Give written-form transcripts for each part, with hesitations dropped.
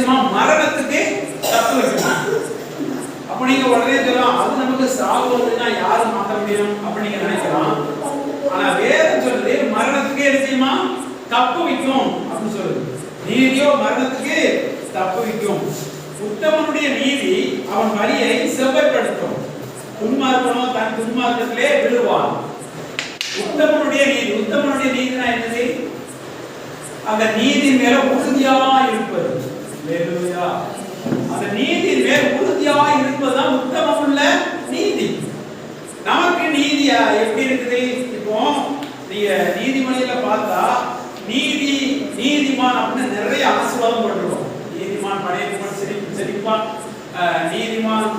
செய்யுமா? மரணத்துக்கு தப்பு வைக்குமா? அப்ப நீங்க உடனே சொல்லலாம், அது நமக்கு சாவு வருதுன்னா யாரு மாற்ற முடியும் அப்ப நீங்க நினைக்கலாம். ஆனா வேதம் சொல்லுது மரணத்துக்கு என்ன செய்யுமா? தப்பு வைக்கும் அப்படின்னு சொல்லுது. நீதியோ மரணத்துக்கு தப்பு வைக்கும். உத்தமனுடைய நீதி அவன் வழியை செவ்வாய்ப்படுத்தும். துன்மார்க்கனோ தன் துன்மார்க்கத்திலே விழுவான். உத்தமனுடைய நீதினா என்னது? அந்த நீதி மேல உறுதியா இருப்பது. ஹல்லேலூயா. அந்த நீதி மேல உறுதியா இருப்பதுதான் உத்தமமுள்ள நீதி. நமக்கு நீதியா எப்படி இருக்குது? இப்போ நீங்க நீதிமொழியில பார்த்தா நீதிமான் அப்படின்னு நிறைய ஆசீர்வாதம் போட்டிருக்கோம். நீதிமான் படையப்பான் செழிப்பான், நீதிமான்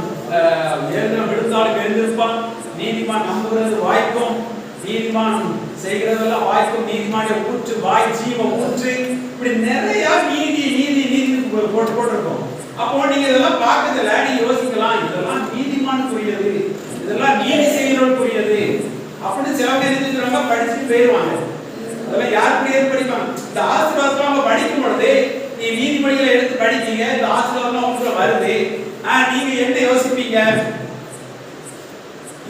விழுந்தாலும் எழுந்திருப்பான், நீதிமான் நம்புகிறது வாய்க்கும், நீதிமான் செய்கிறதெல்லாம் வாய்க்கும், நீதிமானுடைய ஊற்று வாய் ஜீவ ஊற்று, இப்படி நிறைய நீதி போட்டிருக்கோம். அப்போ நீங்க இதெல்லாம் பார்க்கறதுல நீங்க யோசிக்கலாம், இதெல்லாம் நீதிமானுக்குரியது, இதெல்லாம் நீதி செய்கிறவர்களுக்குரியது அப்படின்னு சில பேர் சொல்றாங்க. படிச்சுட்டு போயிடுவாங்க. அதெல்லாம் யாருக்குரியது படிப்பாங்க. இந்த ஆசீர்வாதம் அவங்க படிக்கும் பொழுது நீ நீதிமொழிகளை எடுத்து படிச்சீங்க, இந்த ஆசீர்வாதம் உங்களுக்கு வருது, நீங்க என்ன யோசிப்பீங்க?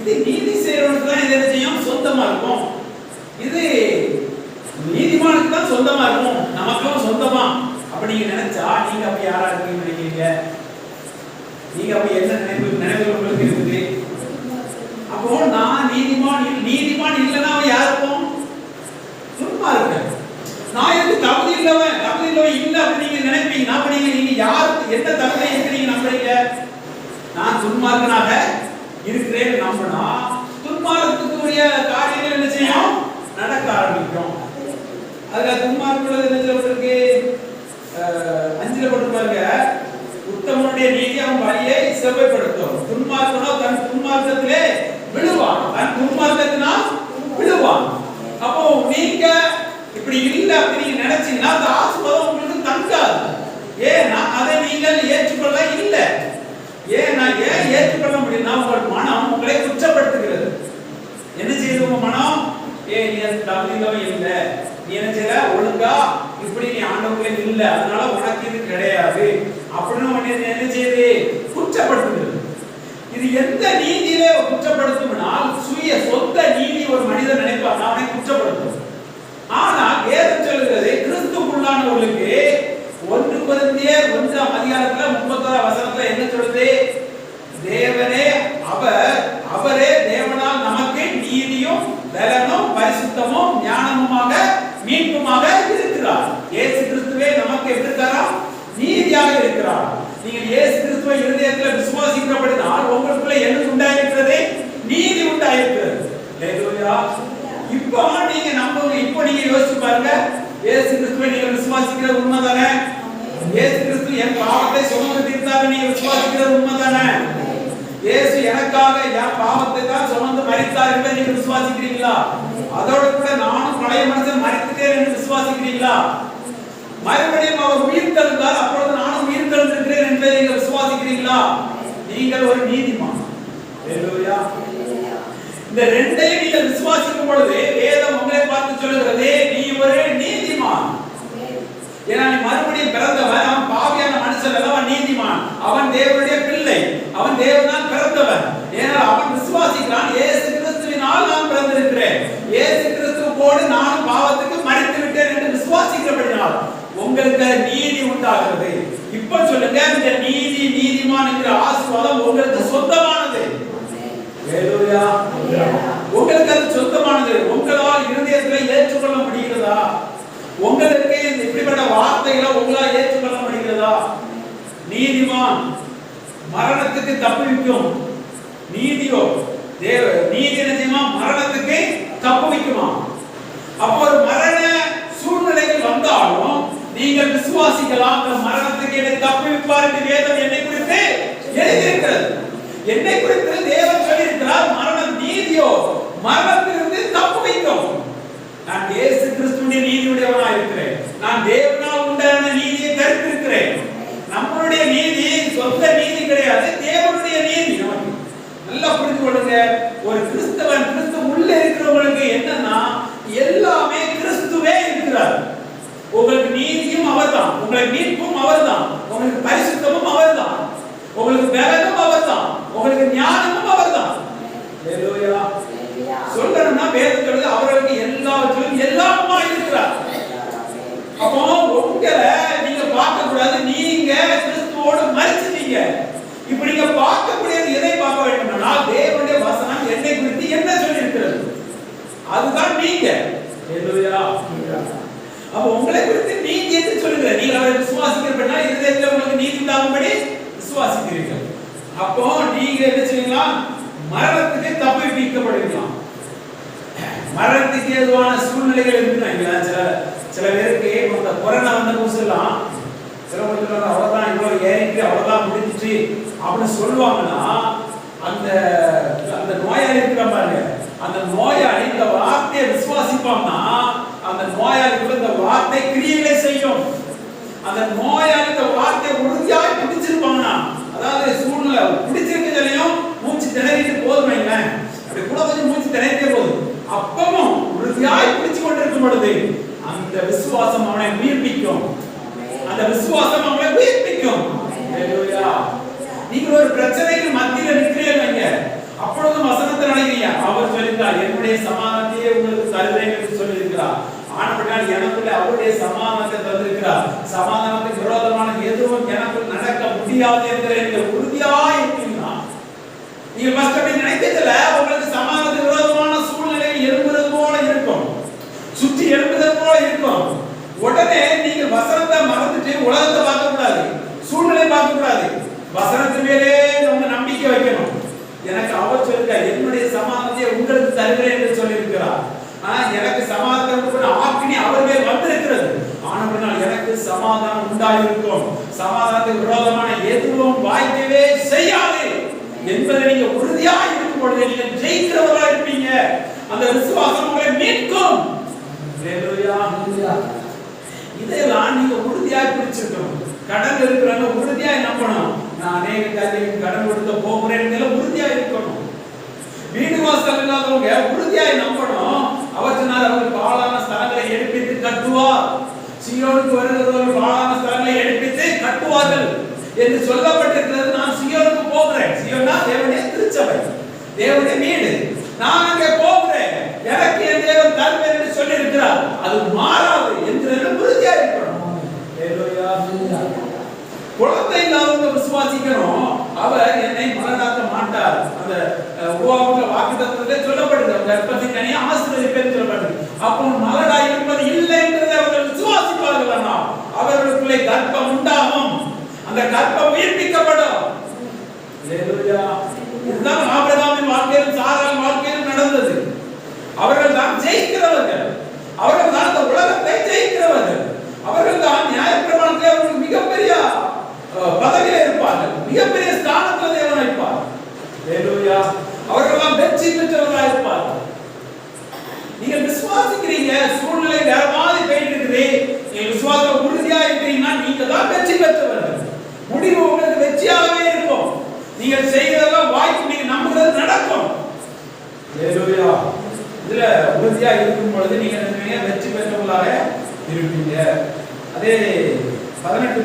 இது நீதி செய்யறவனுக்கு தான் இது என்ன செய்யும்? சொந்தமா இருக்கும். இது நீதிமானுக்கு தான் சொந்தமா இருக்கும், நமக்கும் சொந்தமா அப்ப நீங்க நினைச்சா நீங்க அப்ப யாரா இருக்கீங்கன்னு நினைக்கிறீங்க? நீங்க அப்ப என்ன நினைவு உங்களுக்கு இருக்குது? அப்போ நான் நீதிமான் இல்லைன்னா அவன் யாருக்கும் துன்மார்க்கன். நான் எதுக்கு தகுதி இல்லவன் இல்ல அப்படி நீங்க நினைப்பீங்க. அப்ப நீங்க யாருக்கு என்ன தகுதி இருக்கிறீங்க நம்புறீங்க? நான் துன்மார்க்கனாக இருக்கிறேன் நம்பினா துன்மார்க்கத்துக்குரிய காரியங்கள் என்ன செய்யும்? நடக்க ஆரம்பிக்கும். அதுல துன்மார்க்குள்ள என்ன சொல்லிருக்கு? 5ல போட்டுருப்பாங்க, உத்தமனுடைய நீதி அவன் வழியை செவ்வாய்ப்படுத்தும், துன்மார்க்கனோ தன் துன்மார்க்கத்திலே விழுவான், தன் துன்மார்க்கத்தினா விழுவான். அப்போ நீங்க இப்படி இல்ல அப்படி நீங்க நினைச்சீங்கன்னா அந்த ஆசீர்வாதம் உங்களுக்கு தங்காது. ஏன்னா அதை நீங்கள் ஏற்றுக்கொள்ள இல்லை. ஏன் ஏற்றுக்கொள்ள முடியும்னா உங்கள் மனம் உங்களை குற்றப்படுத்துகிறது. என்ன செய்யுது உங்க மனம்? நீ தகுதியிலவே இல்லை, நீ என்ன செய்யல ஒழுங்கா இப்படி நீ ஆண்டவர்களே இல்லை, அதனால உனக்கு இது கிடையாது அப்படின்னு என்ன செய்யுது? குற்றப்படுத்துகிறது. இது எந்த நீதியில குற்றப்படுத்தும்னா சுய சொந்த நீதி ஒரு மனிதன் நினைப்பான் அவனை குற்றப்படுத்தும். ஆனா வேதம் சொல்லுகிறது கிறிஸ்துவுக்குள்ளானவர்களுக்கு 1 கொரிந்தியர் 1ஆம் அதிகாரத்துல 31ஆம் வசனத்துல என்ன சொல்லுது? தேவனே அவரே தேவனால் நமக்கு நீதியும் பலனும் பரிசுத்தமும் ஞானமுமாக மீட்புமாக இருக்கிறார். இயேசு கிறிஸ்துவே நமக்கு எப்படி இருக்கிறார்? நீதியாக இருக்கிறார். நீங்கள் இயேசு கிறிஸ்துவை இருதயத்தில் விசுவாசிக்கிறபடினால் உங்களுக்குள்ள என்ன உண்டாயிருக்கிறது? நீதி உண்டாயிருக்கிறது. ஹல்லேலூயா. இப்போ நீங்க நம்புங்க. இப்போ நீங்க யோசிச்சு பாருங்க, இயேசு கிறிஸ்துவை நீங்க விசுவாசிக்கிறது உண்மைதானே? இயேசு கிறிஸ்து என் பாவத்தை சுமந்து தீர்த்தார் நீங்க விசுவாசிக்கிறது உண்மைதானே? இயேசு எனக்காக என் பாவத்தை தான் சுமந்து மரித்தார் என்பதை நீங்க விசுவாசிக்கிறீங்களா? அதோட கூட நானும் பழைய மனுஷன் மரித்துட்டேன் என்று விசுவாசிக்கிறீங்களா? மறுபடியும் அவர் உயிர் தெழுந்தார், அப்பொழுது நானும் உயிர் தெழுந்திருக்கிறேன் என்பதை நீங்கள் விசுவாசிக்கிறீங்களா? நீங்கள் ஒரு நீதிமான். ஹல்லேலூயா. இந்த ரெண்டையும் நீங்கள் விசுவாசிக்கும் பொழுது வேதம் உங்களை பார்த்து சொல்லுகிறது, நீ ஒரு நீதிமான். ஏன்னா நீ மறுபடியும் பிறந்தவன், அவன் பாவியான மனுஷன் அல்ல, அவன் நீதிமான், அவன் தேவனுடைய பிள்ளை, அவன் தேவனால் பிறந்தவன். ஏன்னா அவன் விசுவாசிக்கிறான், இயேசு கிறிஸ்துவினால் நான் பிறந்திருக்கிறேன், இயேசு கிறிஸ்துவோடு நானும் பாவத்துக்கு மரித்து விட்டேன் என்று விசுவாசிக்கிறபடினால் உங்களுக்கு நீதி உண்டாகிறது. இப்ப சொல்லுங்க, இந்த நீதிமான் என்கிற ஆசீர்வாதம் உங்களுக்கு சொந்தமானது. ஹல்லேலூயா. உங்களுக்கு அது சொந்தமானது. உங்களால் இருதயத்தில் ஏற்றுக்கொள்ள முடிகிறதா? உங்களுக்கு இப்படிப்பட்ட வார்த்தைகளை உங்களால் ஏற்றுக்கொள்ள முடிகிறதா? நீதிமான் மரணத்துக்கு தப்புவிக்கும், நீதியோ நீதி நிச்சயமா மரணத்துக்கு தப்புவிக்குமா? அப்போ ஒரு மரண சூழ்நிலைகள் வந்தாலும் நீங்கள் விசுவாசிக்கலாம், அந்த மரணத்துக்கு என்னை தப்புவிப்பார் என்று வேதம் என்னை குறித்து எழுதியிருக்கிறது. என்னை குறித்து தேவன் சொல்லியிருக்கிறார், மரணம் நீதியோ மரணத்திலிருந்து தப்புவிக்கும். நான் இயேசு கிறிஸ்துவின் நீதியுடையவனாக இருக்கிறேன், நான் தேவனால் உண்டான நீதியை தரித்திருக்கிறேன். நம்மளுடைய நீதி சொந்த நீதி கிடையாது, தேவனுடைய நீதி. நமக்கு நல்லா புரிந்து கொள்ளுங்க. ஒரு கிறிஸ்தவன், கிறிஸ்து உள்ள இருக்கிறவங்களுக்கு என்னன்னா எல்லாமே கிறிஸ்துவே இருக்கிறார். உங்களுக்கு நீதியும் அவர்தான், உங்களுக்கு மீட்பும் அவர்தான், உங்களுக்கு விசுவாசிக்கிறீர்கள். அப்போ நீங்க என்ன செய்யலாம்? மரணத்துக்கு தப்புவிக்கப்படுவீங்களாம். மரணத்துக்கு ஏதுவான சூழ்நிலைகள் இருக்குங்க. சில பேருக்கு இந்த கொரோனா வந்த புதுசுலாம் சில அவ்வளவுதான் இவ்வளவு ஏறிட்டு அவ்வளவுதான் முடிஞ்சிச்சு அப்படின்னு சொல்லுவாங்கன்னா அந்த அந்த நோயாளி இருக்கிற பாருங்க, அந்த நோயாளி இந்த வார்த்தையை விசுவாசிப்பான்னா அந்த நோயாளிக்குள்ள இந்த வார்த்தை கிரியைகளை செய்யும். அந்த நோயாளி இந்த வார்த்தையை உறுதியாய் பிடிச்சிருப்பாங்கன்னா, அதாவது சூழ்நிலை பிடிச்சிருக்கிறதுலையும் மூச்சு திணறிட்டு போதும் வைங்களேன், அப்படி கூட கொஞ்சம் மூச்சு திணறிட்டே போதும், அப்பவும் உறுதியாய் பிடிச்சு கொண்டிருக்கும் பொழுது அந்த விசுவாசம் அவனை உயிர்ப்பிக்கும். அந்த விசுவாசம் அவனை உயிர்ப்பிக்கும். நீங்க ஒரு பிரச்சனைக்கு மத்தியில நிற்கிறீங்க, அப்பொழுது வசனத்தை நினைக்கிறீங்க. அவர் சொல்லியிருக்கார், என்னுடைய சமாதானத்தையே உங்களுக்கு தருகிறேன் என்று சொல்லியிருக்கிறார். ஆனபடியால் எனக்குள்ள அவருடைய சமாதானத்தை தந்திருக்கிறார். சமாதானத்துக்கு விரோதமான எதுவும் எனக்குள் நடக்க முடியாது என்கிற நீங்கள் உறுதியாய் இருக்கீங்களா? நீங்க ஃபர்ஸ்ட் அப்படி நினைக்கிறதுல உங்களுக்கு சமாதானத்துக்கு விரோதமான சூழ்நிலை எழும்புறது போல இருக்கும், சுற்றி எழும்புறது போல இருக்கும். உடனே நீங்க வசனத்தை மறந்துட்டு உலகத்தை பார்க்க கூடாது, சூழ்நிலை பார்க்க கூடாது. வசனத்து மேலே உங்க நம்பிக்கை வைக்கணும். எனக்கு அவர் சொல்லிருக்கார், என்னுடைய சமாதானத்தை உங்களுக்கு தருகிறேன் என்று சொல்லியிருக்கிறார். எனக்கு சமாதானம் ஆக்கினி அவர் மேல் வந்திருக்கிறது. ஆனால் எனக்கு சமாதானம் உண்டாயிருக்கும். சமாதானத்துக்கு விரோதமான எதுவும் வாய்க்கவே செய்யாது என்பதை நீங்க உறுதியாக இருக்கும் பொழுது நீங்க ஜெயிக்கிறவராக இருப்பீங்க. அந்த விசுவாசம் உங்களை மீட்கும். இதெல்லாம் நீங்க உறுதியாக பிடிச்சிருக்கணும். கடன் இருக்கிறவங்க உறுதியாக நம்பணும். நான் அநேக காரியங்களுக்கு கடன் கொடுக்க போகிறேன் உறுதியா இருக்கணும். வீடு வாசல் இல்லாதவங்க உறுதியாய் நம்பணும். அவர் சொன்னார், அவர் பாழான ஸ்தலங்களை எடுப்பித்து கட்டுவார். சீயோனுக்கு வருகிறவர்கள் பாழான ஸ்தலங்களை எடுப்பித்து கட்டுவார்கள் என்று சொல்லப்பட்டிருக்கிறது. நான் சீயோனுக்கு போகிறேன். சீயோனா தேவனுடைய திருச்சபை, தேவனுடைய வீடு. நான் அங்கே போகிறேன், எனக்கு என் தேவன் தருவேன் என்று சொல்லி இருக்கிறார். அது மாறாது என்று உறுதியா இருக்கணும். குழந்தை இல்லாதவங்க விசுவாசிக்கணும், அவர் என்னை மலடாக்க மாட்டார். அந்த உருவாக்குற வாக்குத்தத்தத்திலே சொல்லப்படுது, கர்ப்பத்தின் கனியை ஆசீர்வதிப்பேன் சொல்லப்படுது. அப்போ மலடா இருப்பது இல்லை என்றதை அவர்கள் விசுவாசிப்பார்கள். அவர்களுக்குள்ளே கர்ப்பம் உண்டாகும், அந்த கர்ப்பம் உயிர்ப்பிக்கப்படும். இதுதான் ஆபிரகாமின் வாழ்க்கையிலும் சாராளின் வாழ்க்கையிலும் நடந்தது. அவர்கள் தான் ஜெயிக்கிறவர்கள், அவர்கள் தான் இந்த உலகத்தை ஜெயிக்கிறவர்கள், அவர்கள் தான் நியாயப்பிரமாணத்திலே அவர்கள் மிகப்பெரிய பதவியில இருப்பார்கள், மிகப்பெரிய ஸ்தானத்தில் தேவன் வைப்பார். ஹalleluya. அவர்கள் வெற்றி பெற்றவர்களாக இருப்பார்கள். நீங்க விசுவாசிக்கிறீங்க, சூழ்நிலை வேற மாதிரி போயிட்டு இருக்குது, நீங்க விசுவாசம் உறுதியா இருக்கீங்கன்னா நீங்க தான் வெற்றி பெற்றவர்கள். முடிவு உங்களுக்கு வெற்றியாகவே இருக்கும். நீங்க செய்யறதெல்லாம் வாய்ப்பு, நீங்க நம்புறது நடக்கும். ஹalleluya. இதுல உறுதியா இருக்கும் பொழுது நீங்க வெற்றி பெற்றவர்களாக இருப்பீங்க. அதே 18